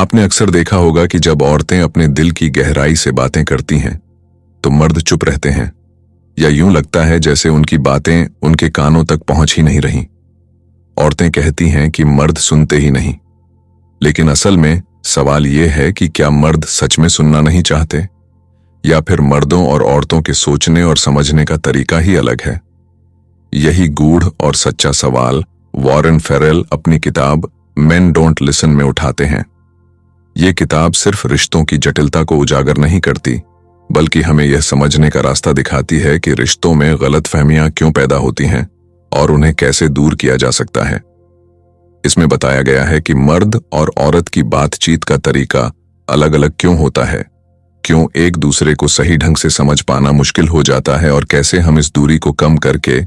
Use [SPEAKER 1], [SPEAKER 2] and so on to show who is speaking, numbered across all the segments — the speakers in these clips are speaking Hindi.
[SPEAKER 1] आपने अक्सर देखा होगा कि जब औरतें अपने दिल की गहराई से बातें करती हैं तो मर्द चुप रहते हैं, या यूं लगता है जैसे उनकी बातें उनके कानों तक पहुंच ही नहीं रहीं। औरतें कहती हैं कि मर्द सुनते ही नहीं, लेकिन असल में सवाल यह है कि क्या मर्द सच में सुनना नहीं चाहते, या फिर मर्दों और औरतों के सोचने और समझने का तरीका ही अलग है। यही गूढ़ और सच्चा सवाल वॉरेन फेरेल अपनी किताब मेन डोंट लिसन में उठाते हैं। ये किताब सिर्फ रिश्तों की जटिलता को उजागर नहीं करती, बल्कि हमें यह समझने का रास्ता दिखाती है कि रिश्तों में गलतफहमियां क्यों पैदा होती हैं और उन्हें कैसे दूर किया जा सकता है। इसमें बताया गया है कि मर्द और औरत की बातचीत का तरीका अलग अलग क्यों होता है, क्यों एक दूसरे को सही ढंग से समझ पाना मुश्किल हो जाता है और कैसे हम इस दूरी को कम करके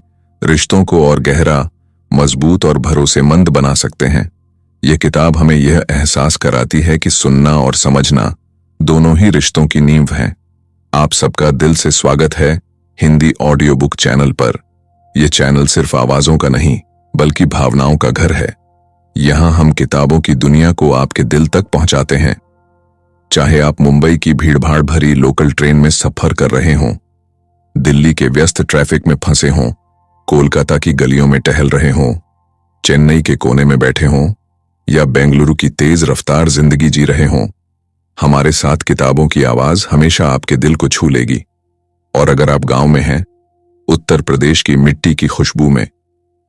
[SPEAKER 1] रिश्तों को और गहरा, मजबूत और भरोसेमंद बना सकते हैं। यह किताब हमें यह एहसास कराती है कि सुनना और समझना दोनों ही रिश्तों की नींव हैं। आप सबका दिल से स्वागत है हिंदी ऑडियो बुक चैनल पर। यह चैनल सिर्फ आवाजों का नहीं, बल्कि भावनाओं का घर है। यहां हम किताबों की दुनिया को आपके दिल तक पहुंचाते हैं। चाहे आप मुंबई की भीड़भाड़ भरी लोकल ट्रेन में सफर कर रहे हों, दिल्ली के व्यस्त ट्रैफिक में फंसे हों, कोलकाता की गलियों में टहल रहे हों, चेन्नई के कोने में बैठे हों, या बेंगलुरु की तेज रफ्तार जिंदगी जी रहे हों, हमारे साथ किताबों की आवाज हमेशा आपके दिल को छू लेगी। और अगर आप गांव में हैं, उत्तर प्रदेश की मिट्टी की खुशबू में,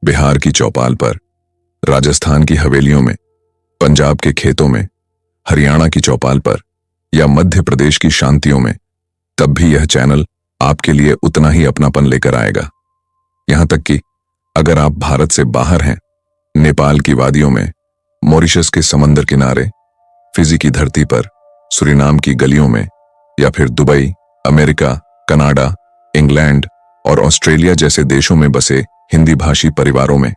[SPEAKER 1] बिहार की चौपाल पर, राजस्थान की हवेलियों में, पंजाब के खेतों में, हरियाणा की चौपाल पर, या मध्य प्रदेश की शांतियों में, तब भी यह चैनल आपके लिए उतना ही अपनापन लेकर आएगा। यहां तक कि अगर आप भारत से बाहर हैं, नेपाल की वादियों में, मॉरिशस के समंदर किनारे, फिजी की धरती पर, सुरीनाम की गलियों में, या फिर दुबई, अमेरिका, कनाडा, इंग्लैंड और ऑस्ट्रेलिया जैसे देशों में बसे हिंदी भाषी परिवारों में,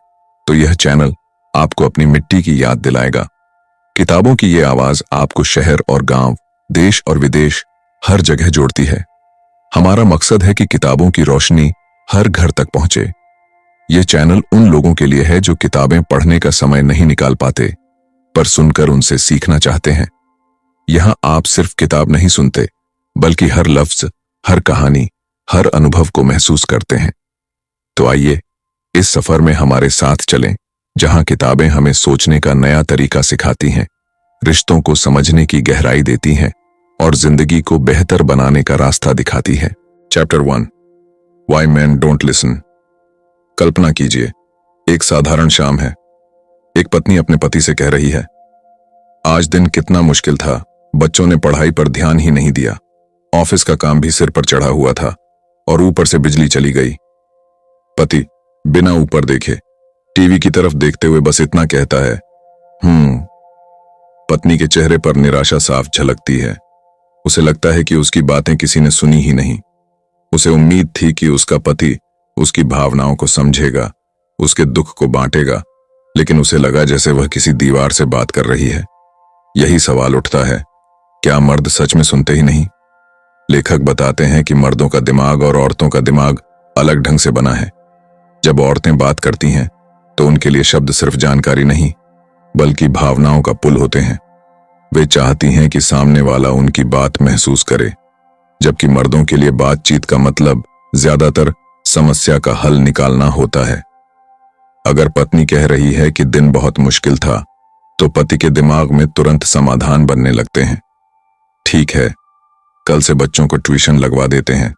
[SPEAKER 1] तो यह चैनल आपको अपनी मिट्टी की याद दिलाएगा। किताबों की ये आवाज आपको शहर और गांव, देश और विदेश हर जगह जोड़ती है। हमारा मकसद है कि किताबों की रोशनी हर घर तक पहुंचे। यह चैनल उन लोगों के लिए है जो किताबें पढ़ने का समय नहीं निकाल पाते, पर सुनकर उनसे सीखना चाहते हैं। यहां आप सिर्फ किताब नहीं सुनते, बल्कि हर लफ्ज, हर कहानी, हर अनुभव को महसूस करते हैं। तो आइए इस सफर में हमारे साथ चलें, जहां किताबें हमें सोचने का नया तरीका सिखाती हैं, रिश्तों को समझने की गहराई देती हैं और जिंदगी को बेहतर बनाने का रास्ता दिखाती है। Chapter 1, why men don't listen. कल्पना कीजिए, एक साधारण शाम है। एक पत्नी अपने पति से कह रही है, आज दिन कितना मुश्किल था, बच्चों ने पढ़ाई पर ध्यान ही नहीं दिया, ऑफिस का काम भी सिर पर चढ़ा हुआ था और ऊपर से बिजली चली गई। पति बिना ऊपर देखे टीवी की तरफ देखते हुए बस इतना कहता है, पत्नी के चेहरे पर निराशा साफ झलकती है। उसे लगता है कि उसकी बातें किसी ने सुनी ही नहीं। उसे उम्मीद थी कि उसका पति उसकी भावनाओं को समझेगा, उसके दुख को बांटेगा, लेकिन उसे लगा जैसे वह किसी दीवार से बात कर रही है। यही सवाल उठता है, क्या मर्द सच में सुनते ही नहीं? लेखक बताते हैं कि मर्दों का दिमाग और औरतों का दिमाग अलग ढंग से बना है। जब औरतें बात करती हैं तो उनके लिए शब्द सिर्फ जानकारी नहीं, बल्कि भावनाओं का पुल होते हैं। वे चाहती हैं कि सामने वाला उनकी बात महसूस करे, जबकि मर्दों के लिए बातचीत का मतलब ज्यादातर समस्या का हल निकालना होता है। अगर पत्नी कह रही है कि दिन बहुत मुश्किल था, तो पति के दिमाग में तुरंत समाधान बनने लगते हैं। ठीक है, कल से बच्चों को ट्यूशन लगवा देते हैं,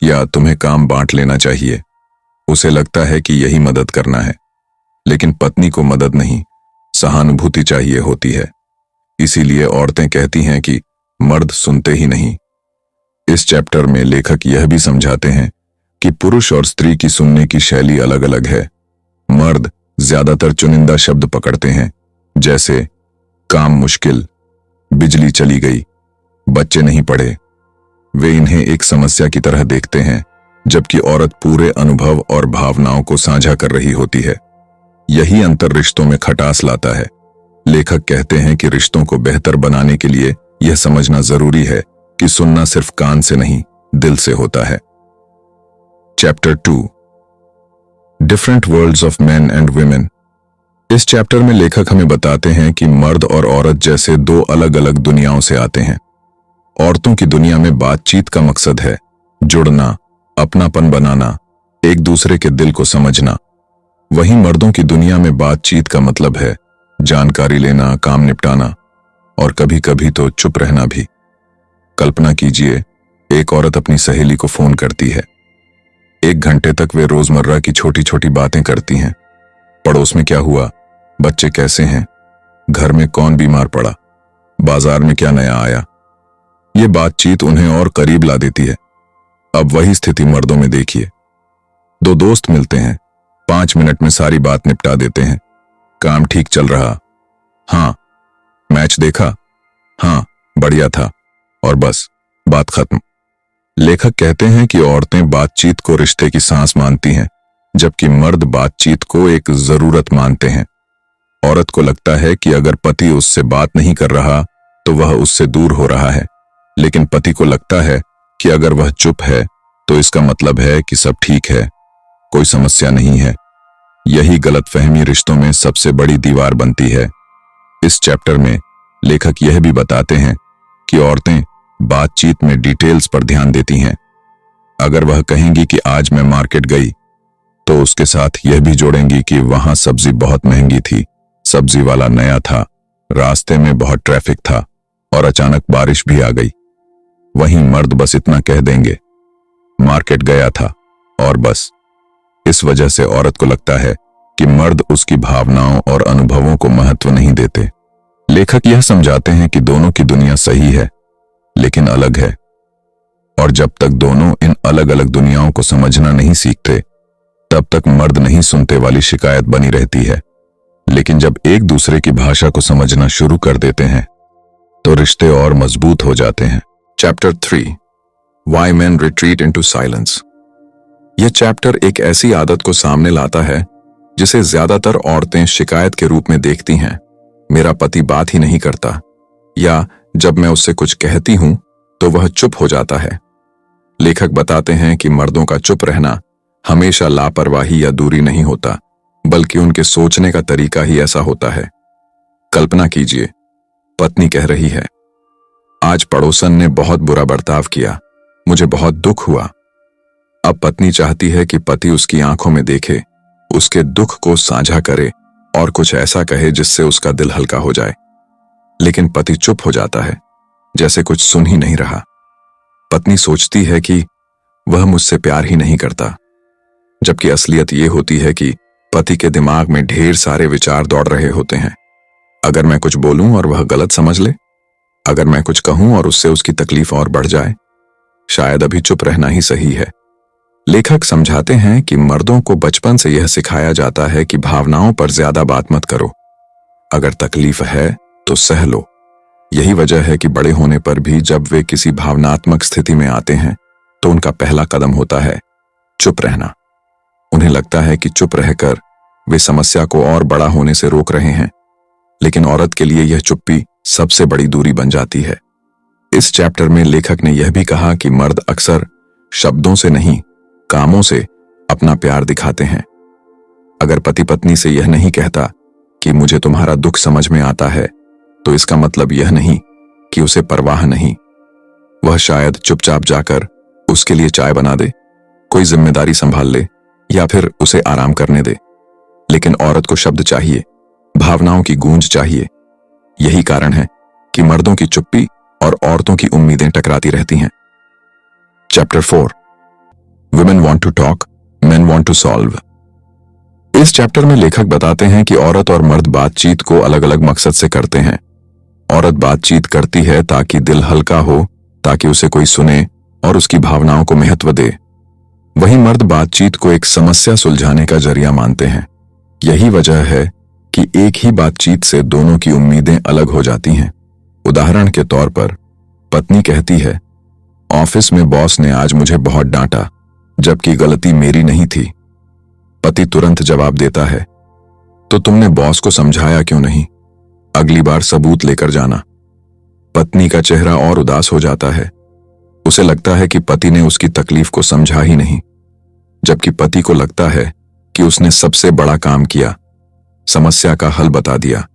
[SPEAKER 1] या तुम्हें काम बांट लेना चाहिए। उसे लगता है कि यही मदद करना है, लेकिन पत्नी को मदद नहीं, सहानुभूति चाहिए होती है। इसीलिए औरतें कहती हैं कि मर्द सुनते ही नहीं। इस चैप्टर में लेखक यह भी समझाते हैं कि पुरुष और स्त्री की सुनने की शैली अलग अलग है। मर्द ज्यादातर चुनिंदा शब्द पकड़ते हैं, जैसे काम मुश्किल, बिजली चली गई, बच्चे नहीं पढ़े। वे इन्हें एक समस्या की तरह देखते हैं, जबकि औरत पूरे अनुभव और भावनाओं को साझा कर रही होती है। यही अंतर रिश्तों में खटास लाता है। लेखक कहते हैं कि रिश्तों को बेहतर बनाने के लिए यह समझना जरूरी है कि सुनना सिर्फ कान से नहीं, दिल से होता है। Chapter 2, different worlds of main and women. इस चैप्टर में लेखक हमें बताते हैं कि मर्द और औरत जैसे दो अलग अलग दुनियाओं से आते हैं। औरतों की दुनिया में बातचीत का मकसद है जुड़ना, अपनापन बनाना, एक दूसरे के दिल को समझना। वहीं मर्दों की दुनिया में बातचीत का मतलब है जानकारी लेना, काम निपटाना और कभी कभी तो चुप रहना भी। कल्पना कीजिए, एक औरत अपनी सहेली को फोन करती है। 1 घंटे तक वे रोजमर्रा की छोटी छोटी बातें करती हैं। पड़ोस में क्या हुआ, बच्चे कैसे हैं, घर में कौन बीमार पड़ा, बाजार में क्या नया आया। ये बातचीत उन्हें और करीब ला देती है। अब वही स्थिति मर्दों में देखिए। दो दोस्त मिलते हैं, 5 मिनट में सारी बात निपटा देते हैं। काम ठीक चल रहा? हाँ। मैच देखा? हाँ, बढ़िया था। और बस, बात खत्म। लेखक कहते हैं कि औरतें बातचीत को रिश्ते की सांस मानती हैं, जबकि मर्द बातचीत को एक जरूरत मानते हैं। औरत को लगता है कि अगर पति उससे बात नहीं कर रहा तो वह उससे दूर हो रहा है, लेकिन पति को लगता है कि अगर वह चुप है तो इसका मतलब है कि सब ठीक है, कोई समस्या नहीं है। यही गलतफहमी रिश्तों में सबसे बड़ी दीवार बनती है। इस चैप्टर में लेखक यह भी बताते हैं कि औरतें बातचीत में डिटेल्स पर ध्यान देती हैं। अगर वह कहेंगी कि आज मैं मार्केट गई, तो उसके साथ यह भी जोड़ेंगी कि वहां सब्जी बहुत महंगी थी, सब्जी वाला नया था, रास्ते में बहुत ट्रैफिक था और अचानक बारिश भी आ गई। वहीं मर्द बस इतना कह देंगे, मार्केट गया था, और बस। इस वजह से औरत को लगता है कि मर्द उसकी भावनाओं और अनुभवों को महत्व नहीं देते। लेखक यह समझाते हैं कि दोनों की दुनिया सही है, लेकिन अलग है, और जब तक दोनों इन अलग अलग दुनियाओं को समझना नहीं सीखते, तब तक मर्द नहीं सुनते वाली शिकायत बनी रहती है। लेकिन जब एक दूसरे की भाषा को समझना शुरू कर देते हैं, तो रिश्ते और मजबूत हो जाते हैं। Chapter 3, Why Men Retreat into Silence। यह चैप्टर एक ऐसी आदत को सामने लाता है जिसे ज्यादातर औरतें शिकायत के रूप में देखती हैं। मेरा पति बात ही नहीं करता, या जब मैं उससे कुछ कहती हूं तो वह चुप हो जाता है। लेखक बताते हैं कि मर्दों का चुप रहना हमेशा लापरवाही या दूरी नहीं होता, बल्कि उनके सोचने का तरीका ही ऐसा होता है। कल्पना कीजिए, पत्नी कह रही है, आज पड़ोसन ने बहुत बुरा बर्ताव किया, मुझे बहुत दुख हुआ। अब पत्नी चाहती है कि पति उसकी आंखों में देखे, उसके दुख को साझा करे और कुछ ऐसा कहे जिससे उसका दिल हल्का हो जाए। लेकिन पति चुप हो जाता है, जैसे कुछ सुन ही नहीं रहा। पत्नी सोचती है कि वह मुझसे प्यार ही नहीं करता, जबकि असलियत ये होती है कि पति के दिमाग में ढेर सारे विचार दौड़ रहे होते हैं। अगर मैं कुछ बोलूं और वह गलत समझ ले, अगर मैं कुछ कहूं और उससे उसकी तकलीफ और बढ़ जाए, शायद अभी चुप रहना ही सही है। लेखक समझाते हैं कि मर्दों को बचपन से यह सिखाया जाता है कि भावनाओं पर ज्यादा बात मत करो, अगर तकलीफ है तो सह लो। यही वजह है कि बड़े होने पर भी जब वे किसी भावनात्मक स्थिति में आते हैं तो उनका पहला कदम होता है चुप रहना। उन्हें लगता है कि चुप रहकर वे समस्या को और बड़ा होने से रोक रहे हैं, लेकिन औरत के लिए यह चुप्पी सबसे बड़ी दूरी बन जाती है। इस चैप्टर में लेखक ने यह भी कहा कि मर्द अक्सर शब्दों से नहीं, कामों से अपना प्यार दिखाते हैं। अगर पति पत्नी से यह नहीं कहता कि मुझे तुम्हारा दुख समझ में आता है, तो इसका मतलब यह नहीं कि उसे परवाह नहीं। वह शायद चुपचाप जाकर उसके लिए चाय बना दे, कोई जिम्मेदारी संभाल ले, या फिर उसे आराम करने दे। लेकिन औरत को शब्द चाहिए, भावनाओं की गूंज चाहिए। यही कारण है कि मर्दों की चुप्पी और औरतों की उम्मीदें टकराती रहती हैं। Chapter 4, Women want to talk, men want to solve। इस चैप्टर में लेखक बताते हैं कि औरत और मर्द बातचीत को अलग अलग मकसद से करते हैं। औरत बातचीत करती है ताकि दिल हल्का हो, ताकि उसे कोई सुने और उसकी भावनाओं को महत्व दे। वहीं मर्द बातचीत को एक समस्या सुलझाने का जरिया मानते हैं। यही वजह है कि एक ही बातचीत से दोनों की उम्मीदें अलग हो जाती हैं। उदाहरण के तौर पर, पत्नी कहती है, ऑफिस में बॉस ने आज मुझे बहुत डांटा, जबकि गलती मेरी नहीं थी। पति तुरंत जवाब देता है, तो तुमने बॉस को समझाया क्यों नहीं? अगली बार सबूत लेकर जाना। पत्नी का चेहरा और उदास हो जाता है। उसे लगता है कि पति ने उसकी तकलीफ को समझा ही नहीं, जबकि पति को लगता है कि उसने सबसे बड़ा काम किया। समस्या का हल बता दिया।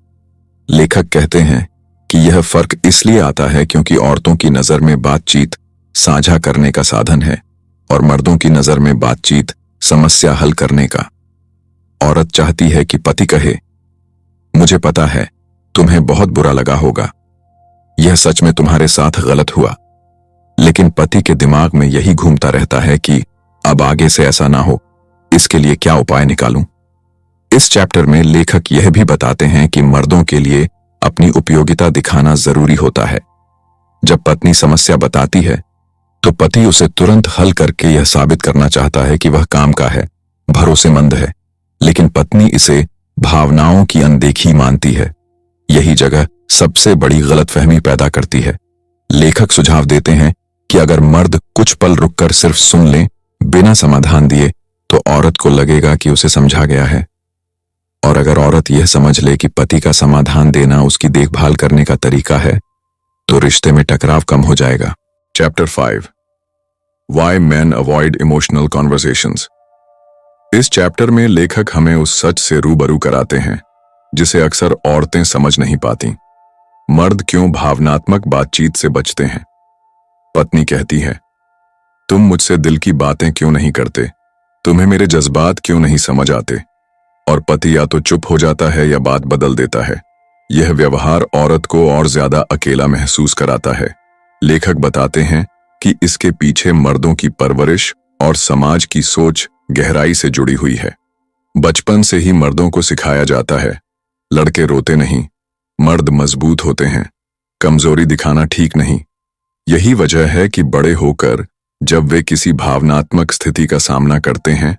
[SPEAKER 1] लेखक कहते हैं कि यह फर्क इसलिए आता है क्योंकि औरतों की नजर में बातचीत साझा करने का साधन है और मर्दों की नजर में बातचीत समस्या हल करने का। औरत चाहती है कि पति कहे, मुझे पता है तुम्हें बहुत बुरा लगा होगा, यह सच में तुम्हारे साथ गलत हुआ। लेकिन पति के दिमाग में यही घूमता रहता है कि अब आगे से ऐसा ना हो, इसके लिए क्या उपाय निकालूं। इस चैप्टर में लेखक यह भी बताते हैं कि मर्दों के लिए अपनी उपयोगिता दिखाना जरूरी होता है। जब पत्नी समस्या बताती है तो पति उसे तुरंत हल करके यह साबित करना चाहता है कि वह काम का है, भरोसेमंद है, लेकिन पत्नी इसे भावनाओं की अनदेखी मानती है। यही जगह सबसे बड़ी गलतफहमी पैदा करती है। लेखक सुझाव देते हैं कि अगर मर्द कुछ पल रुककर सिर्फ सुन ले बिना समाधान दिए तो औरत को लगेगा कि उसे समझा गया है, और अगर औरत यह समझ ले कि पति का समाधान देना उसकी देखभाल करने का तरीका है तो रिश्ते में टकराव कम हो जाएगा। Chapter 5 Why Men Avoid Emotional Conversations। इस चैप्टर में लेखक हमें उस सच से रूबरू कराते हैं जिसे अक्सर औरतें समझ नहीं पाती। मर्द क्यों भावनात्मक बातचीत से बचते हैं। पत्नी कहती है, तुम मुझसे दिल की बातें क्यों नहीं करते, तुम्हें मेरे जज्बात क्यों नहीं समझ आते। और पति या तो चुप हो जाता है या बात बदल देता है। यह व्यवहार औरत को और ज्यादा अकेला महसूस कराता है। लेखक बताते हैं कि इसके पीछे मर्दों की परवरिश और समाज की सोच गहराई से जुड़ी हुई है। बचपन से ही मर्दों को सिखाया जाता है, लड़के रोते नहीं, मर्द मजबूत होते हैं, कमजोरी दिखाना ठीक नहीं। यही वजह है कि बड़े होकर जब वे किसी भावनात्मक स्थिति का सामना करते हैं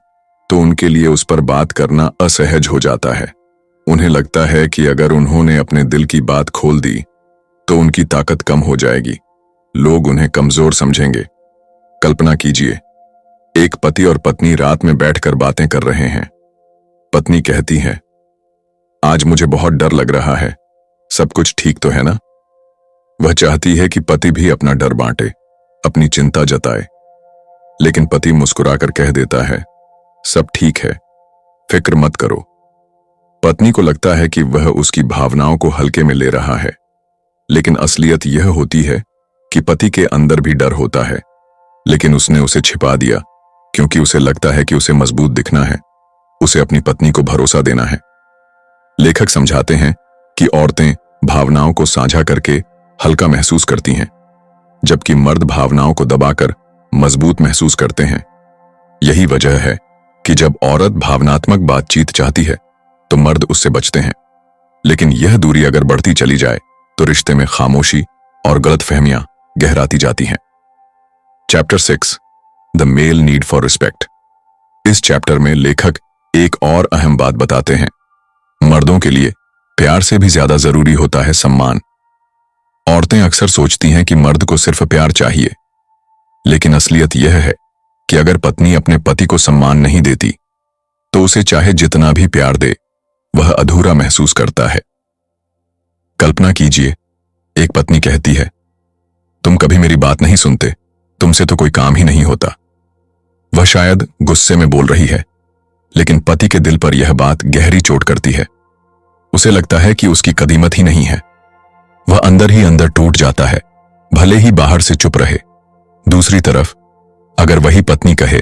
[SPEAKER 1] तो उनके लिए उस पर बात करना असहज हो जाता है। उन्हें लगता है कि अगर उन्होंने अपने दिल की बात खोल दी तो उनकी ताकत कम हो जाएगी, लोग उन्हें कमजोर समझेंगे। कल्पना कीजिए, एक पति और पत्नी रात में बैठकर बातें कर रहे हैं। पत्नी कहती है, आज मुझे बहुत डर लग रहा है, सब कुछ ठीक तो है ना। वह चाहती है कि पति भी अपना डर बांटे, अपनी चिंता जताए, लेकिन पति मुस्कुराकर कह देता है, सब ठीक है, फिक्र मत करो। पत्नी को लगता है कि वह उसकी भावनाओं को हल्के में ले रहा है, लेकिन असलियत यह होती है कि पति के अंदर भी डर होता है, लेकिन उसने उसे छिपा दिया क्योंकि उसे लगता है कि उसे मजबूत दिखना है, उसे अपनी पत्नी को भरोसा देना है। लेखक समझाते हैं कि औरतें भावनाओं को साझा करके हल्का महसूस करती हैं, जबकि मर्द भावनाओं को दबाकर मजबूत महसूस करते हैं। यही वजह है कि जब औरत भावनात्मक बातचीत चाहती है तो मर्द उससे बचते हैं, लेकिन यह दूरी अगर बढ़ती चली जाए तो रिश्ते में खामोशी और गलतफहमियां गहराती जाती हैं। Chapter 6 the male need for respect. इस चैप्टर में लेखक एक और अहम बात बताते हैं। मर्दों के लिए प्यार से भी ज्यादा जरूरी होता है सम्मान। औरतें अक्सर सोचती हैं कि मर्द को सिर्फ प्यार चाहिए, लेकिन असलियत यह है कि अगर पत्नी अपने पति को सम्मान नहीं देती तो उसे चाहे जितना भी प्यार दे वह अधूरा महसूस करता है। कल्पना कीजिए, एक पत्नी कहती है, तुम कभी मेरी बात नहीं सुनते, तुमसे तो कोई काम ही नहीं होता। वह शायद गुस्से में बोल रही है, लेकिन पति के दिल पर यह बात गहरी चोट करती है। उसे लगता है कि उसकी कदीमत ही नहीं है। वह अंदर ही अंदर टूट जाता है, भले ही बाहर से चुप रहे। दूसरी तरफ अगर वही पत्नी कहे,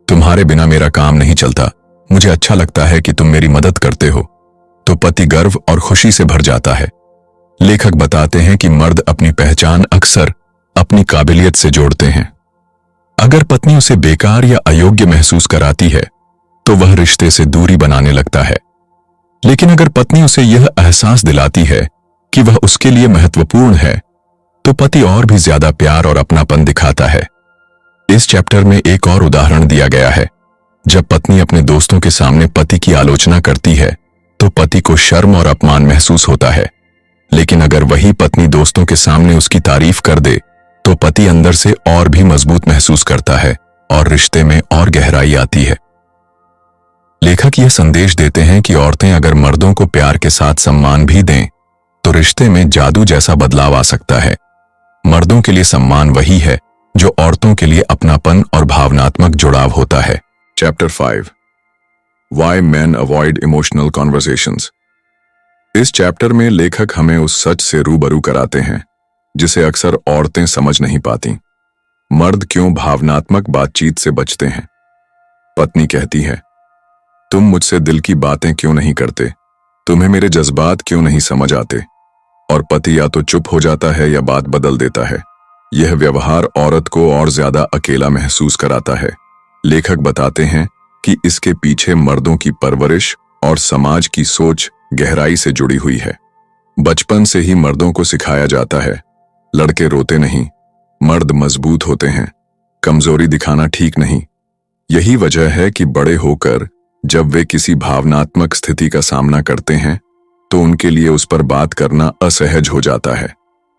[SPEAKER 1] तुम्हारे बिना मेरा काम नहीं चलता, मुझे अच्छा लगता है कि तुम मेरी मदद करते हो, तो पति गर्व और खुशी से भर जाता है। लेखक बताते हैं कि मर्द अपनी पहचान अक्सर अपनी काबिलियत से जोड़ते हैं। अगर पत्नी उसे बेकार या अयोग्य महसूस कराती है तो वह रिश्ते से दूरी बनाने लगता है, लेकिन अगर पत्नी उसे यह एहसास दिलाती है कि वह उसके लिए महत्वपूर्ण है तो पति और भी ज्यादा प्यार और अपनापन दिखाता है। इस चैप्टर में एक और उदाहरण दिया गया है। जब पत्नी अपने दोस्तों के सामने पति की आलोचना करती है तो पति को शर्म और अपमान महसूस होता है, लेकिन अगर वही पत्नी दोस्तों के सामने उसकी तारीफ कर दे तो पति अंदर से और भी मजबूत महसूस करता है और रिश्ते में और गहराई आती है। लेखक यह संदेश देते हैं कि औरतें अगर मर्दों को प्यार के साथ सम्मान भी दें तो रिश्ते में जादू जैसा बदलाव आ सकता है। मर्दों के लिए सम्मान वही है जो औरतों के लिए अपनापन और भावनात्मक जुड़ाव होता है। Chapter 5 Why Men Avoid Emotional Conversations। इस चैप्टर में लेखक हमें उस सच से रूबरू कराते हैं जिसे अक्सर औरतें समझ नहीं पाती। मर्द क्यों भावनात्मक बातचीत से बचते हैं। पत्नी कहती है, तुम मुझसे दिल की बातें क्यों नहीं करते, तुम्हें मेरे जज्बात क्यों नहीं समझ आते। और पति या तो चुप हो जाता है या बात बदल देता है। यह व्यवहार औरत को और ज्यादा अकेला महसूस कराता है। लेखक बताते हैं कि इसके पीछे मर्दों की परवरिश और समाज की सोच गहराई से जुड़ी हुई है। बचपन से ही मर्दों को सिखाया जाता है, लड़के रोते नहीं, मर्द मजबूत होते हैं, कमजोरी दिखाना ठीक नहीं। यही वजह है कि बड़े होकर जब वे किसी भावनात्मक स्थिति का सामना करते हैं तो उनके लिए उस पर बात करना असहज हो जाता है।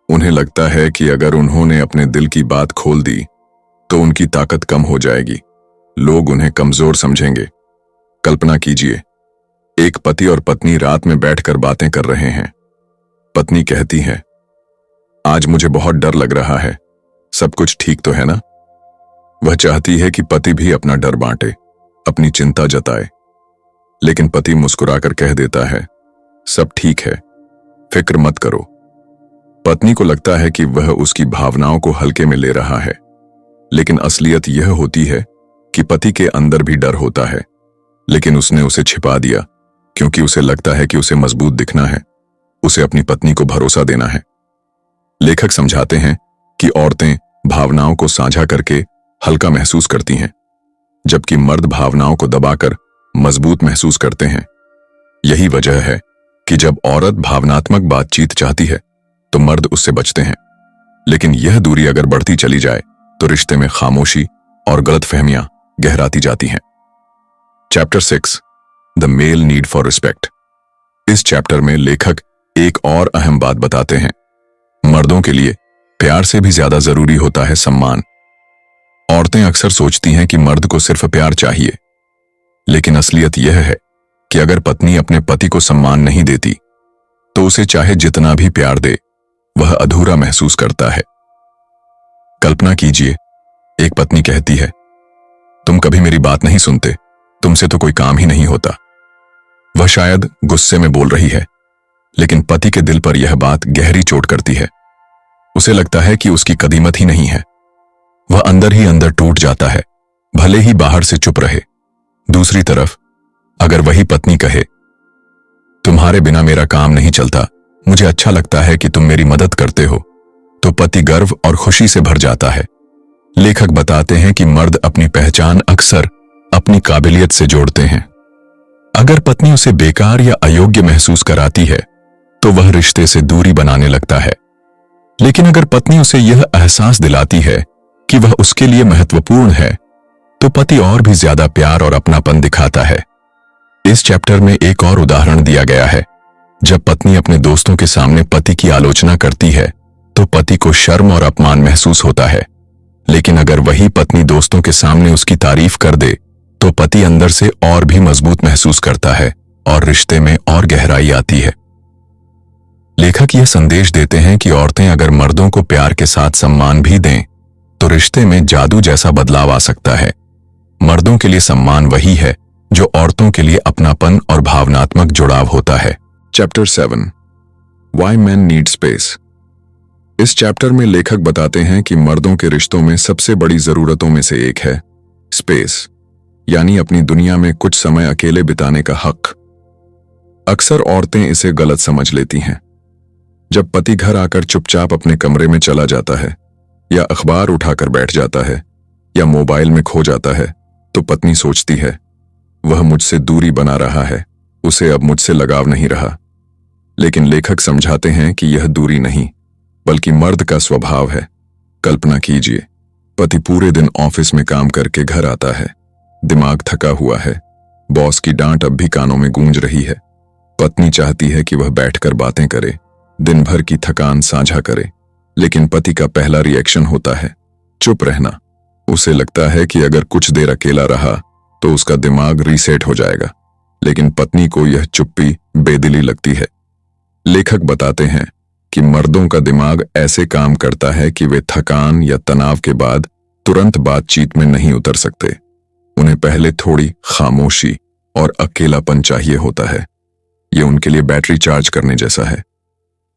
[SPEAKER 1] उन्हें लगता है कि अगर उन्होंने अपने दिल की बात खोल दी तो उनकी ताकत कम हो जाएगी, लोग उन्हें कमजोर समझेंगे। कल्पना कीजिए, एक पति और पत्नी रात में बैठकर बातें कर रहे हैं। पत्नी कहती है, आज मुझे बहुत डर लग रहा है, सब कुछ ठीक तो है ना। वह चाहती है कि पति भी अपना डर बांटे, अपनी चिंता जताए, लेकिन पति मुस्कुराकर कह देता है, सब ठीक है, फिक्र मत करो। पत्नी को लगता है कि वह उसकी भावनाओं को हल्के में ले रहा है, लेकिन असलियत यह होती है कि पति के अंदर भी डर होता है, लेकिन उसने उसे छिपा दिया क्योंकि उसे लगता है कि उसे मजबूत दिखना है, उसे अपनी पत्नी को भरोसा देना है। लेखक समझाते हैं कि औरतें भावनाओं को साझा करके हल्का महसूस करती हैं, जबकि मर्द भावनाओं को दबाकर मजबूत महसूस करते हैं। यही वजह है कि जब औरत भावनात्मक बातचीत चाहती है तो मर्द उससे बचते हैं, लेकिन यह दूरी अगर बढ़ती चली जाए तो रिश्ते में खामोशी और गलतफहमियां गहराती जाती हैं। Chapter 6 the male need for respect. इस चैप्टर में लेखक एक और अहम बात बताते हैं, मर्दों के लिए प्यार से भी ज्यादा जरूरी होता है सम्मान। औरतें अक्सर सोचती हैं कि मर्द को सिर्फ प्यार चाहिए, लेकिन असलियत यह है कि अगर पत्नी अपने पति को सम्मान नहीं देती तो उसे चाहे जितना भी प्यार दे वह अधूरा महसूस करता है। कल्पना कीजिए, एक पत्नी कहती है, तुम कभी मेरी बात नहीं सुनते, तुमसे तो कोई काम ही नहीं होता। वह शायद गुस्से में बोल रही है, लेकिन पति के दिल पर यह बात गहरी चोट करती है। उसे लगता है कि उसकी कदीमत ही नहीं है। वह अंदर ही अंदर टूट जाता है, भले ही बाहर से चुप रहे। दूसरी तरफ अगर वही पत्नी कहे, तुम्हारे बिना मेरा काम नहीं चलता, मुझे अच्छा लगता है कि तुम मेरी मदद करते हो, तो पति गर्व और खुशी से भर जाता है। लेखक बताते हैं कि मर्द अपनी पहचान अक्सर अपनी काबिलियत से जोड़ते हैं। अगर पत्नी उसे बेकार या अयोग्य महसूस कराती है तो वह रिश्ते से दूरी बनाने लगता है, लेकिन अगर पत्नी उसे यह एहसास दिलाती है कि वह उसके लिए महत्वपूर्ण है तो पति और भी ज्यादा प्यार और अपनापन दिखाता है। इस चैप्टर में एक और उदाहरण दिया गया है, जब पत्नी अपने दोस्तों के सामने पति की आलोचना करती है तो पति को शर्म और अपमान महसूस होता है, लेकिन अगर वही पत्नी दोस्तों के सामने उसकी तारीफ कर दे तो पति अंदर से और भी मजबूत महसूस करता है और रिश्ते में और गहराई आती है। लेखक यह संदेश देते हैं कि औरतें अगर मर्दों को प्यार के साथ सम्मान भी दें तो रिश्ते में जादू जैसा बदलाव आ सकता है। मर्दों के लिए सम्मान वही है जो औरतों के लिए अपनापन और भावनात्मक जुड़ाव होता है। Chapter 7 Why Men Need Space। इस चैप्टर में लेखक बताते हैं कि मर्दों के रिश्तों में सबसे बड़ी जरूरतों में से एक है स्पेस, यानी अपनी दुनिया में कुछ समय अकेले बिताने का हक। अक्सर औरतें इसे गलत समझ लेती हैं। जब पति घर आकर चुपचाप अपने कमरे में चला जाता है या अखबार उठाकर बैठ जाता है या मोबाइल में खो जाता है तो पत्नी सोचती है, वह मुझसे दूरी बना रहा है, उसे अब मुझसे लगाव नहीं रहा। लेकिन लेखक समझाते हैं कि यह दूरी नहीं बल्कि मर्द का स्वभाव है। कल्पना कीजिए, पति पूरे दिन ऑफिस में काम करके घर आता है, दिमाग थका हुआ है, बॉस की डांट अब भी कानों में गूंज रही है। पत्नी चाहती है कि वह बैठकर बातें करे, दिन भर की थकान साझा करे, लेकिन पति का पहला रिएक्शन होता है चुप रहना। उसे लगता है कि अगर कुछ देर अकेला रहा तो उसका दिमाग रीसेट हो जाएगा, लेकिन पत्नी को यह चुप्पी बेदिली लगती है। लेखक बताते हैं कि मर्दों का दिमाग ऐसे काम करता है कि वे थकान या तनाव के बाद तुरंत बातचीत में नहीं उतर सकते। उन्हें पहले थोड़ी खामोशी, और अकेलापन चाहिए होता है। ये उनके लिए बैटरी चार्ज करने जैसा है।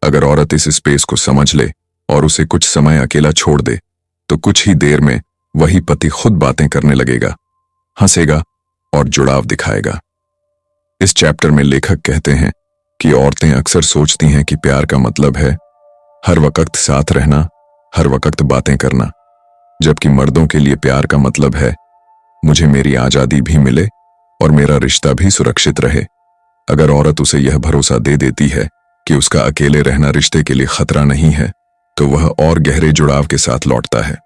[SPEAKER 1] अगर औरत इस स्पेस को समझ ले और उसे कुछ समय अकेला छोड़ दे तो कुछ ही देर में वही पति खुद बातें करने लगेगा, हंसेगा और जुड़ाव दिखाएगा। इस चैप्टर में लेखक कहते हैं कि औरतें अक्सर सोचती हैं कि प्यार का मतलब है हर वक्त साथ रहना, हर वक्त बातें करना, जबकि मर्दों के लिए प्यार का मतलब है मुझे मेरी आजादी भी मिले और मेरा रिश्ता भी सुरक्षित रहे। अगर औरत उसे यह भरोसा दे देती है कि उसका अकेले रहना रिश्ते के लिए खतरा नहीं है तो वह और गहरे जुड़ाव के साथ लौटता है।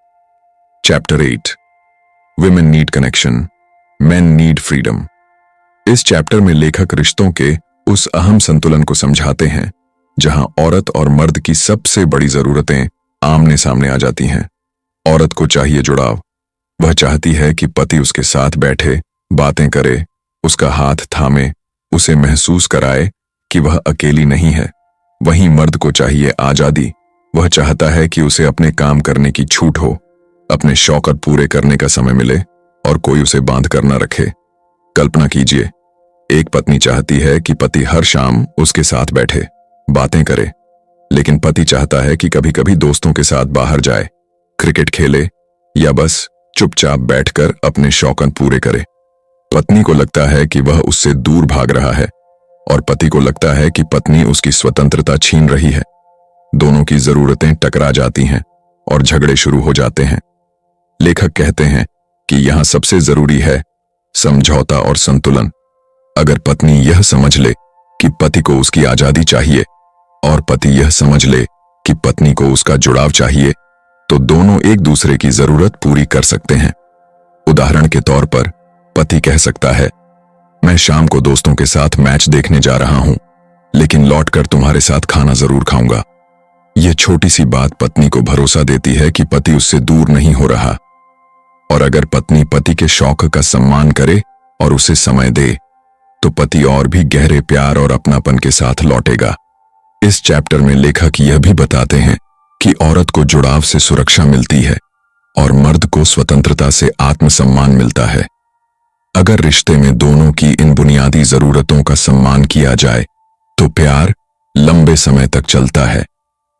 [SPEAKER 1] Chapter 8 women need connection, main need freedom. इस चैप्टर में लेखक रिश्तों के उस अहम संतुलन को समझाते हैं जहां औरत और मर्द की सबसे बड़ी जरूरतें आमने सामने आ जाती हैं। औरत को चाहिए जुड़ाव। वह चाहती है कि पति उसके साथ बैठे, बातें करे, उसका हाथ थामे, उसे महसूस कराए कि वह अकेली नहीं है। वहीं मर्द को चाहिए आजादी। वह चाहता है कि उसे अपने काम करने की छूट हो, अपने शौकत पूरे करने का समय मिले और कोई उसे बांध कर न रखे। कल्पना कीजिए, एक पत्नी चाहती है कि पति हर शाम उसके साथ बैठे, बातें करे, लेकिन पति चाहता है कि कभी कभी दोस्तों के साथ बाहर जाए, क्रिकेट खेले या बस चुपचाप बैठकर अपने शौकन पूरे करे। पत्नी को लगता है कि वह उससे दूर भाग रहा है और पति को लगता है कि पत्नी उसकी स्वतंत्रता छीन रही है। दोनों की जरूरतें टकरा जाती हैं और झगड़े शुरू हो जाते हैं। लेखक कहते हैं कि यहां सबसे जरूरी है समझौता और संतुलन। अगर पत्नी यह समझ ले कि पति को उसकी आजादी चाहिए और पति यह समझ ले कि पत्नी को उसका जुड़ाव चाहिए तो दोनों एक दूसरे की जरूरत पूरी कर सकते हैं। उदाहरण के तौर पर पति कह सकता है, मैं शाम को दोस्तों के साथ मैच देखने जा रहा हूं, लेकिन लौटकर तुम्हारे साथ खाना जरूर खाऊंगा। यह छोटी सी बात पत्नी को भरोसा देती है कि पति उससे दूर नहीं हो रहा। और अगर पत्नी पति के शौक का सम्मान करे और उसे समय दे तो पति और भी गहरे प्यार और अपनापन के साथ लौटेगा। इस चैप्टर में लेखक यह भी बताते हैं कि औरत को जुड़ाव से सुरक्षा मिलती है और मर्द को स्वतंत्रता से आत्मसम्मान मिलता है। अगर रिश्ते में दोनों की इन बुनियादी जरूरतों का सम्मान किया जाए तो प्यार लंबे समय तक चलता है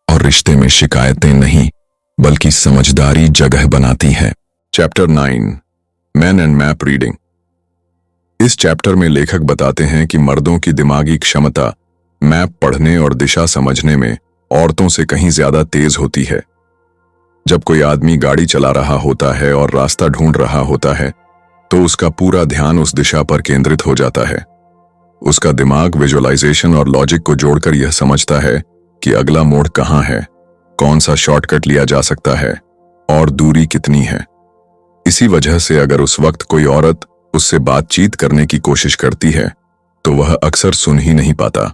[SPEAKER 1] और रिश्ते में शिकायतें नहीं बल्कि समझदारी जगह बनाती है। Chapter 9 man and map reading. इस चैप्टर में लेखक बताते हैं कि मर्दों की दिमागी क्षमता मैप पढ़ने और दिशा समझने में औरतों से कहीं ज्यादा तेज होती है। जब कोई आदमी गाड़ी चला रहा होता है और रास्ता ढूंढ रहा होता है तो उसका पूरा ध्यान उस दिशा पर केंद्रित हो जाता है। उसका दिमाग विजुअलाइजेशन और लॉजिक को जोड़कर यह समझता है कि अगला मोड़ कहाँ है, कौन सा शॉर्टकट लिया जा सकता है और दूरी कितनी है। इसी वजह से अगर उस वक्त कोई औरत उससे बातचीत करने की कोशिश करती है तो वह अक्सर सुन ही नहीं पाता।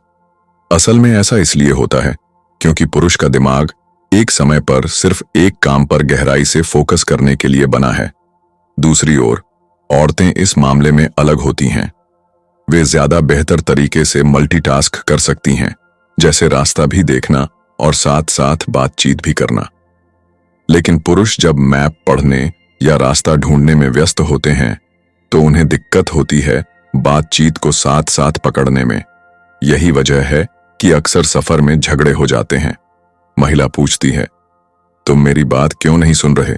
[SPEAKER 1] असल में ऐसा इसलिए होता है क्योंकि पुरुष का दिमाग एक समय पर सिर्फ एक काम पर गहराई से फोकस करने के लिए बना है। दूसरी ओर औरतें इस मामले में अलग होती हैं। वे ज्यादा बेहतर तरीके से मल्टीटास्क कर सकती हैं, जैसे रास्ता भी देखना और साथ साथ बातचीत भी करना। लेकिन पुरुष जब मैप पढ़ने या रास्ता ढूंढने में व्यस्त होते हैं तो उन्हें दिक्कत होती है बातचीत को साथ साथ पकड़ने में। यही वजह है कि अक्सर सफर में झगड़े हो जाते हैं। महिला पूछती है, तुम मेरी बात क्यों नहीं सुन रहे?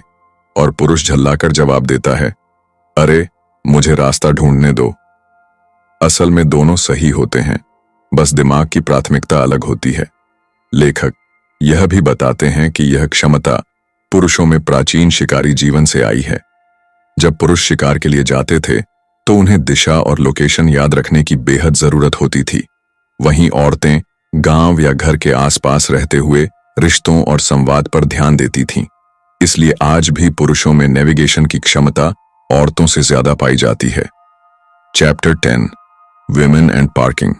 [SPEAKER 1] और पुरुष झल्लाकर जवाब देता है, अरे मुझे रास्ता ढूंढने दो। असल में दोनों सही होते हैं, बस दिमाग की प्राथमिकता अलग होती है। लेखक यह भी बताते हैं कि यह क्षमता पुरुषों में प्राचीन शिकारी जीवन से आई है। जब पुरुष शिकार के लिए जाते थे तो उन्हें दिशा और लोकेशन याद रखने की बेहद जरूरत होती थी। वहीं औरतें गांव या घर के आसपास रहते हुए रिश्तों और संवाद पर ध्यान देती थीं। इसलिए आज भी पुरुषों में नेविगेशन की क्षमता औरतों से ज्यादा पाई जाती है। Chapter 10 women and parking.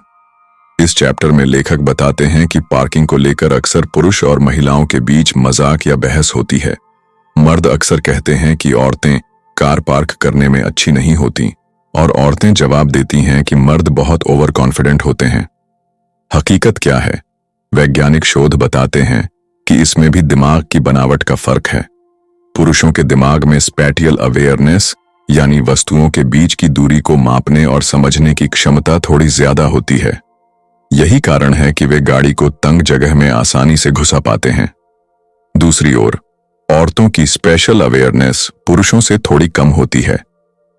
[SPEAKER 1] इस चैप्टर में लेखक बताते हैं कि पार्किंग को लेकर अक्सर पुरुष और महिलाओं के बीच मजाक या बहस होती है। मर्द अक्सर कहते हैं कि औरतें कार पार्क करने में अच्छी नहीं होती और औरतें जवाब देती हैं कि मर्द बहुत ओवर कॉन्फिडेंट होते हैं। हकीकत क्या है? वैज्ञानिक शोध बताते हैं कि इसमें भी दिमाग की बनावट का फर्क है। पुरुषों के दिमाग में स्पैटियल अवेयरनेस यानी वस्तुओं के बीच की दूरी को मापने और समझने की क्षमता थोड़ी ज्यादा होती है। यही कारण है कि वे गाड़ी को तंग जगह में आसानी से घुसा पाते हैं। दूसरी ओर औरतों की स्पेशल अवेयरनेस पुरुषों से थोड़ी कम होती है,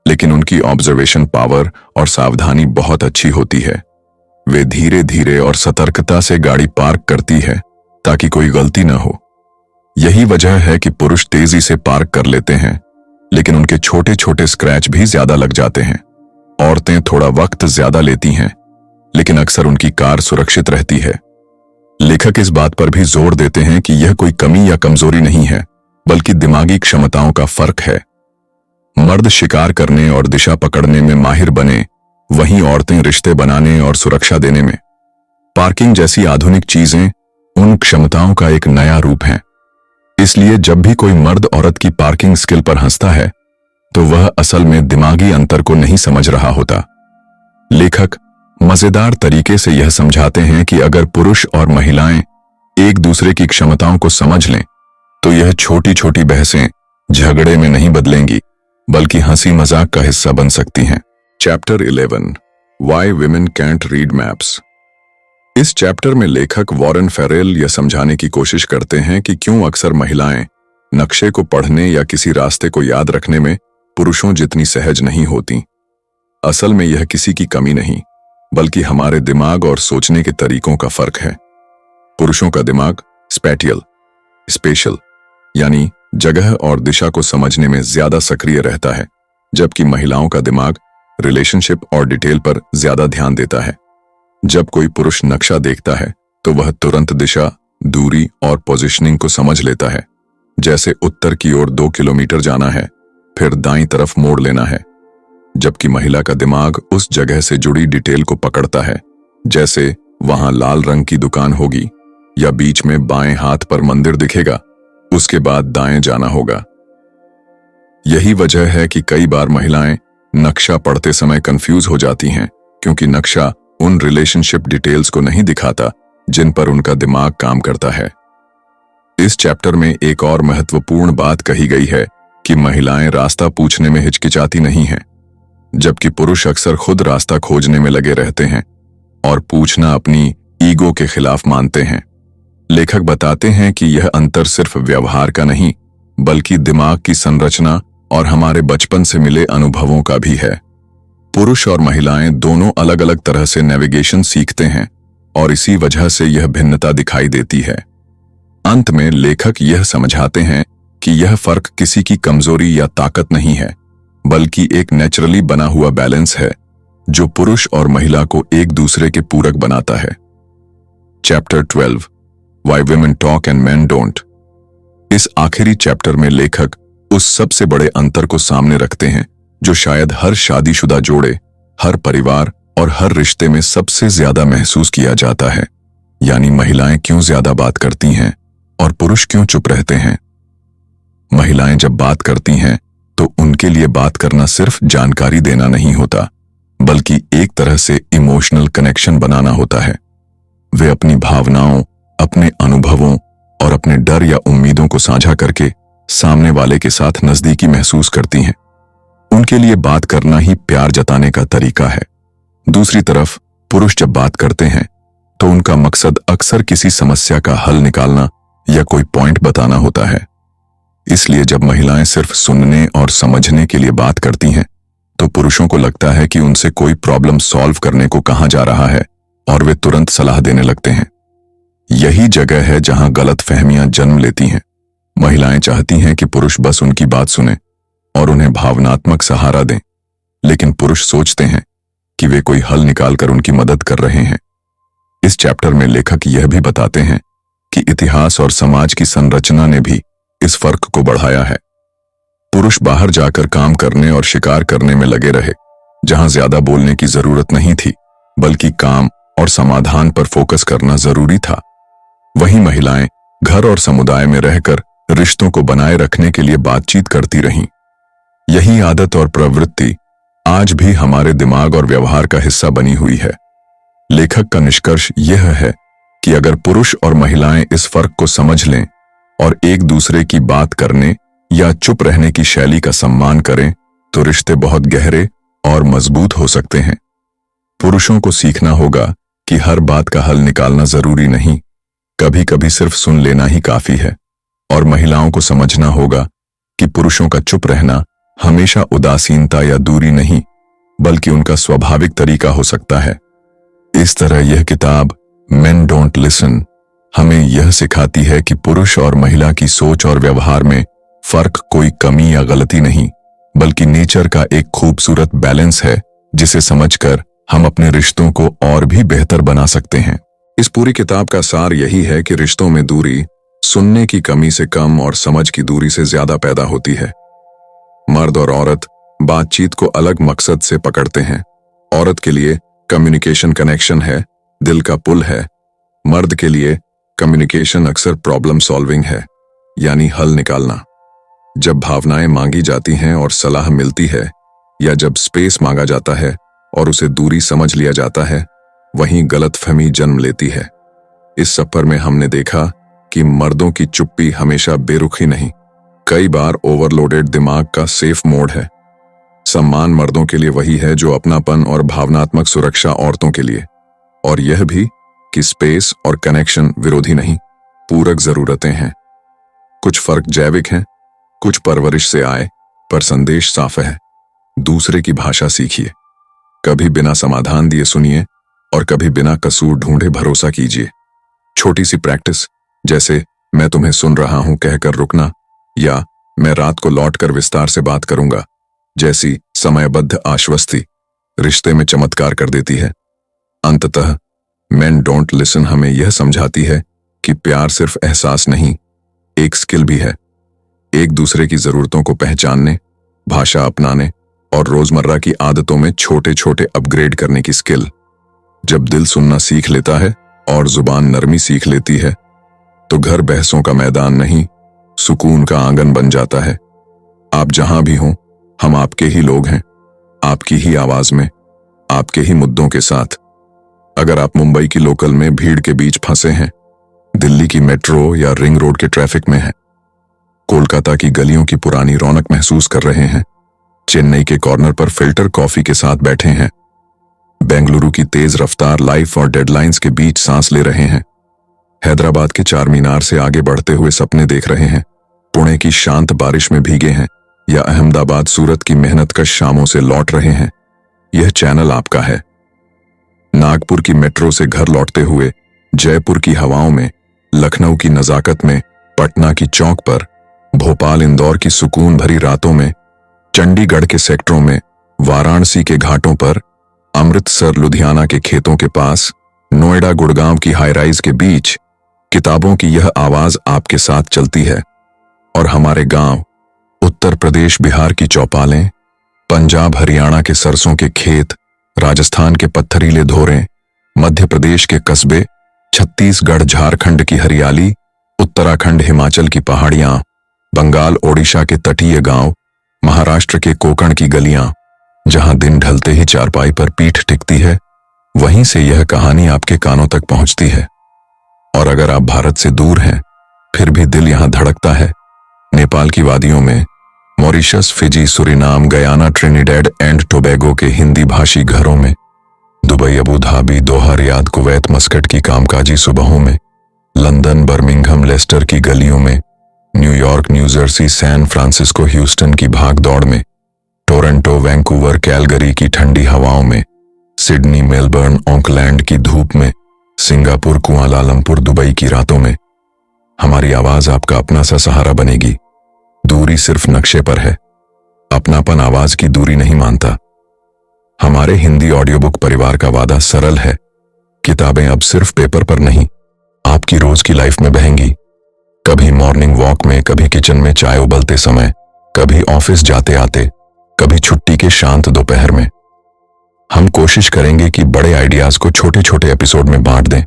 [SPEAKER 1] लेकिन उनकी ऑब्जर्वेशन पावर और सावधानी बहुत अच्छी होती है। वे धीरे धीरे और सतर्कता से गाड़ी पार्क करती है ताकि कोई गलती न हो। यही वजह है कि पुरुष तेजी से पार्क कर लेते हैं, लेकिन उनके छोटे छोटे स्क्रैच भी ज्यादा लग जाते हैं। औरतें थोड़ा वक्त ज्यादा लेती हैं, लेकिन अक्सर उनकी कार सुरक्षित रहती है। लेखक इस बात पर भी जोर देते हैं कि यह कोई कमी या कमजोरी नहीं है, बल्कि दिमागी क्षमताओं का फर्क है। मर्द शिकार करने और दिशा पकड़ने में माहिर बने, वहीं औरतें रिश्ते बनाने और सुरक्षा देने में। पार्किंग जैसी आधुनिक चीजें उन क्षमताओं का एक नया रूप हैं। इसलिए जब भी कोई मर्द औरत की पार्किंग स्किल पर हंसता है, तो वह असल में दिमागी अंतर को नहीं समझ रहा होता। लेखक मजेदार तरीके से यह समझाते हैं कि अगर पुरुष और महिलाएं एक दूसरे की क्षमताओं को समझ लें, तो यह छोटी छोटी बहसें झगड़े में नहीं बदलेंगी, बल्कि हंसी मजाक का हिस्सा बन सकती हैं। Chapter 11 why women can't read maps. इस चैप्टर में लेखक वॉरेन फेरेल यह समझाने की कोशिश करते हैं कि क्यों अक्सर महिलाएं नक्शे को पढ़ने या किसी रास्ते को याद रखने में पुरुषों जितनी सहज नहीं होती। असल में यह किसी की कमी नहीं, बल्कि हमारे दिमाग और सोचने के तरीकों का फर्क है। पुरुषों का दिमाग स्पेशल यानी जगह और दिशा को समझने में ज्यादा सक्रिय रहता है, जबकि महिलाओं का दिमाग रिलेशनशिप और डिटेल पर ज्यादा ध्यान देता है। जब कोई पुरुष नक्शा देखता है तो वह तुरंत दिशा, दूरी और पोजीशनिंग को समझ लेता है, जैसे उत्तर की ओर 2 किलोमीटर जाना है, फिर दाईं तरफ मोड़ लेना है। जबकि महिला का दिमाग उस जगह से जुड़ी डिटेल को पकड़ता है, जैसे वहां लाल रंग की दुकान होगी या बीच में बाएं हाथ पर मंदिर दिखेगा, उसके बाद दाएं जाना होगा। यही वजह है कि कई बार महिलाएं नक्शा पढ़ते समय कंफ्यूज हो जाती हैं, क्योंकि नक्शा उन रिलेशनशिप डिटेल्स को नहीं दिखाता जिन पर उनका दिमाग काम करता है। इस चैप्टर में एक और महत्वपूर्ण बात कही गई है कि महिलाएं रास्ता पूछने में हिचकिचाती नहीं हैं, जबकि पुरुष अक्सर खुद रास्ता खोजने में लगे रहते हैं और पूछना अपनी ईगो के खिलाफ मानते हैं। लेखक बताते हैं कि यह अंतर सिर्फ व्यवहार का नहीं, बल्कि दिमाग की संरचना और हमारे बचपन से मिले अनुभवों का भी है। पुरुष और महिलाएं दोनों अलग अलग तरह से नेविगेशन सीखते हैं और इसी वजह से यह भिन्नता दिखाई देती है। अंत में लेखक यह समझाते हैं कि यह फर्क किसी की कमजोरी या ताकत नहीं है, बल्कि एक नेचुरली बना हुआ बैलेंस है जो पुरुष और महिला को एक दूसरे के पूरक बनाता है। Chapter 12 why women talk and men don't. इस आखिरी चैप्टर में लेखक उस सबसे बड़े अंतर को सामने रखते हैं जो शायद हर शादीशुदा जोड़े, हर परिवार और हर रिश्ते में सबसे ज्यादा महसूस किया जाता है, यानी महिलाएं क्यों ज्यादा बात करती हैं और पुरुष क्यों चुप रहते हैं। महिलाएं जब बात करती हैं तो उनके लिए बात करना सिर्फ जानकारी देना नहीं होता, बल्कि एक तरह से इमोशनल कनेक्शन बनाना होता है। वे अपनी भावनाओं, अपने अनुभवों और अपने डर या उम्मीदों को साझा करके सामने वाले के साथ नजदीकी महसूस करती हैं। उनके लिए बात करना ही प्यार जताने का तरीका है। दूसरी तरफ पुरुष जब बात करते हैं तो उनका मकसद अक्सर किसी समस्या का हल निकालना या कोई पॉइंट बताना होता है। इसलिए जब महिलाएं सिर्फ सुनने और समझने के लिए बात करती हैं, तो पुरुषों को लगता है कि उनसे कोई प्रॉब्लम सॉल्व करने को कहा जा रहा है और वे तुरंत सलाह देने लगते हैं। यही जगह है जहां गलतफहमियां जन्म लेती हैं। महिलाएं चाहती हैं कि पुरुष बस उनकी बात सुने और उन्हें भावनात्मक सहारा दें, लेकिन पुरुष सोचते हैं कि वे कोई हल निकालकर उनकी मदद कर रहे हैं। इस चैप्टर में लेखक यह भी बताते हैं कि इतिहास और समाज की संरचना ने भी इस फर्क को बढ़ाया है। पुरुष बाहर जाकर काम करने और शिकार करने में लगे रहे, जहां ज्यादा बोलने की जरूरत नहीं थी, बल्कि काम और समाधान पर फोकस करना जरूरी था। वहीं महिलाएं घर और समुदाय में रहकर रिश्तों को बनाए रखने के लिए बातचीत करती रहीं। यही आदत और प्रवृत्ति आज भी हमारे दिमाग और व्यवहार का हिस्सा बनी हुई है। लेखक का निष्कर्ष यह है कि अगर पुरुष और महिलाएं इस फर्क को समझ लें और एक दूसरे की बात करने या चुप रहने की शैली का सम्मान करें, तो रिश्ते बहुत गहरे और मजबूत हो सकते हैं। पुरुषों को सीखना होगा कि हर बात का हल निकालना जरूरी नहीं, कभी कभी सिर्फ सुन लेना ही काफी है। और महिलाओं को समझना होगा कि पुरुषों का चुप रहना हमेशा उदासीनता या दूरी नहीं, बल्कि उनका स्वाभाविक तरीका हो सकता है। इस तरह यह किताब मेन डोंट लिसन हमें यह सिखाती है कि पुरुष और महिला की सोच और व्यवहार में फर्क कोई कमी या गलती नहीं, बल्कि नेचर का एक खूबसूरत बैलेंस है, जिसे समझकर हम अपने रिश्तों को और भी बेहतर बना सकते हैं। इस पूरी किताब का सार यही है कि रिश्तों में दूरी सुनने की कमी से कम और समझ की दूरी से ज्यादा पैदा होती है। मर्द और औरत बातचीत को अलग मकसद से पकड़ते हैं। औरत के लिए कम्युनिकेशन कनेक्शन है, दिल का पुल है। मर्द के लिए कम्युनिकेशन अक्सर प्रॉब्लम सॉल्विंग है, यानी हल निकालना। जब भावनाएं मांगी जाती हैं और सलाह मिलती है, या जब स्पेस मांगा जाता है और उसे दूरी समझ लिया जाता है, वहीं गलतफहमी जन्म लेती है। इस सफर में हमने देखा कि मर्दों की चुप्पी हमेशा बेरुखी नहीं, कई बार ओवरलोडेड दिमाग का सेफ मोड है। सम्मान मर्दों के लिए वही है जो अपनापन और भावनात्मक सुरक्षा औरतों के लिए, और यह भी कि स्पेस और कनेक्शन विरोधी नहीं, पूरक जरूरतें हैं। कुछ फर्क जैविक हैं, कुछ परवरिश से आए, पर संदेश साफ है। दूसरे की भाषा सीखिए, कभी बिना समाधान दिए सुनिए और कभी बिना कसूर ढूंढे भरोसा कीजिए। छोटी सी प्रैक्टिस, जैसे मैं तुम्हें सुन रहा हूं कहकर रुकना, या मैं रात को लौटकर विस्तार से बात करूंगा जैसी समयबद्ध आश्वस्ति, रिश्ते में चमत्कार कर देती है। अंततः मेन डोंट लिसन हमें यह समझाती है कि प्यार सिर्फ एहसास नहीं, एक स्किल भी है। एक दूसरे की जरूरतों को पहचानने, भाषा अपनाने और रोजमर्रा की आदतों में छोटे छोटे अपग्रेड करने की स्किल। जब दिल सुनना सीख लेता है और जुबान नरमी सीख लेती है, तो घर बहसों का मैदान नहीं, सुकून का आंगन बन जाता है। आप जहां भी हों, हम आपके ही लोग हैं, आपकी ही आवाज में, आपके ही मुद्दों के साथ। अगर आप मुंबई की लोकल में भीड़ के बीच फंसे हैं, दिल्ली की मेट्रो या रिंग रोड के ट्रैफिक में हैं, कोलकाता की गलियों की पुरानी रौनक महसूस कर रहे हैं, चेन्नई के कॉर्नर पर फिल्टर कॉफी के साथ बैठे हैं, बेंगलुरु की तेज रफ्तार लाइफ और डेडलाइंस के बीच सांस ले रहे हैं, हैदराबाद के चार मीनार से आगे बढ़ते हुए सपने देख रहे हैं, पुणे की शांत बारिश में भीगे हैं, या अहमदाबाद सूरत की मेहनतकश शामों से लौट रहे हैं, यह चैनल आपका है। नागपुर की मेट्रो से घर लौटते हुए, जयपुर की हवाओं में, लखनऊ की नजाकत में, पटना की चौक पर, भोपाल इंदौर की सुकून भरी रातों में, चंडीगढ़ के सेक्टरों में, वाराणसी के घाटों पर, अमृतसर लुधियाना के खेतों के पास, नोएडा गुड़गांव की हाई राइज के बीच, किताबों की यह आवाज आपके साथ चलती है। और हमारे गांव, उत्तर प्रदेश बिहार की चौपालें, पंजाब हरियाणा के सरसों के खेत, राजस्थान के पत्थरीले धोरें, मध्य प्रदेश के कस्बे, छत्तीसगढ़ झारखंड की हरियाली, उत्तराखंड हिमाचल की पहाड़ियां, बंगाल ओडिशा के तटीय गांव, महाराष्ट्र के कोकण की गलियां, जहां दिन ढलते ही चारपाई पर पीठ टिकती है, वहीं से यह कहानी आपके कानों तक पहुंचती है। और अगर आप भारत से दूर हैं, फिर भी दिल यहां धड़कता है। नेपाल की वादियों में, Mauritius, Fiji, Suriname, Guyana, Trinidad and Tobago के हिंदी भाषी घरों में, दुबई, अबू धाबी, दोहा, रियाद, कुवैत, मस्कट की कामकाजी सुबहों में, लंदन, बर्मिंघम, लेस्टर की गलियों में, New York, New Jersey, San Francisco, Houston की भागदौड़ में, टोरंटो, वैंकूवर, कैलगरी की ठंडी हवाओं में, सिडनी, मेलबर्न, ऑकलैंड की धूप में, सिंगापुर, कुआलालंपुर, दुबई की रातों में, हमारी आवाज आपका अपना सा सहारा बनेगी। दूरी सिर्फ नक्शे पर है, अपनापन आवाज की दूरी नहीं मानता। हमारे हिंदी ऑडियो बुक परिवार का वादा सरल है, किताबें अब सिर्फ पेपर पर नहीं, आपकी रोज की लाइफ में बहेंगी। कभी मॉर्निंग वॉक में, कभी किचन में चाय उबलते समय, कभी ऑफिस जाते आते, कभी छुट्टी के शांत दोपहर में। हम कोशिश करेंगे कि बड़े आइडियाज को छोटे छोटे एपिसोड में बांट दें,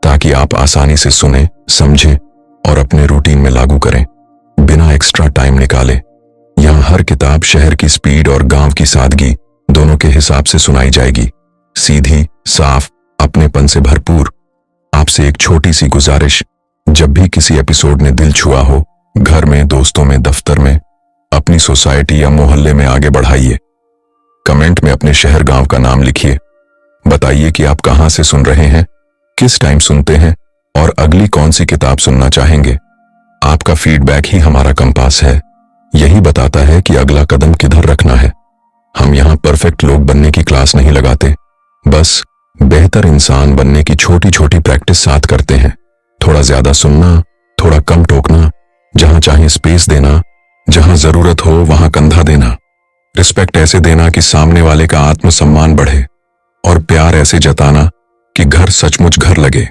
[SPEAKER 1] ताकि आप आसानी से सुने, समझें और अपने रूटीन में लागू करें, बिना एक्स्ट्रा टाइम निकाले। यहाँ हर किताब शहर की स्पीड और गांव की सादगी दोनों के हिसाब से सुनाई जाएगी, सीधी, साफ, अपनेपन से भरपूर। आपसे एक छोटी सी गुजारिश, जब भी किसी एपिसोड ने दिल छुआ हो, घर में, दोस्तों में, दफ्तर में, अपनी सोसाइटी या मोहल्ले में आगे बढ़ाइए। कमेंट में अपने शहर गांव का नाम लिखिए। बताइए कि आप कहां से सुन रहे हैं, किस टाइम सुनते हैं और अगली कौन सी किताब सुनना चाहेंगे। आपका फीडबैक ही हमारा कंपास है। यही बताता है कि अगला कदम किधर रखना है। हम यहाँ परफेक्ट लोग बनने की क्लास नहीं लगाते, बस बेहतर इंसान बनने की छोटी छोटी प्रैक्टिस साथ करते हैं। थोड़ा ज्यादा सुनना, थोड़ा कम टोकना, जहां चाहे स्पेस देना, जहां जरूरत हो वहां कंधा देना, रिस्पेक्ट ऐसे देना कि सामने वाले का आत्मसम्मान बढ़े, और प्यार ऐसे जताना कि घर सचमुच घर लगे।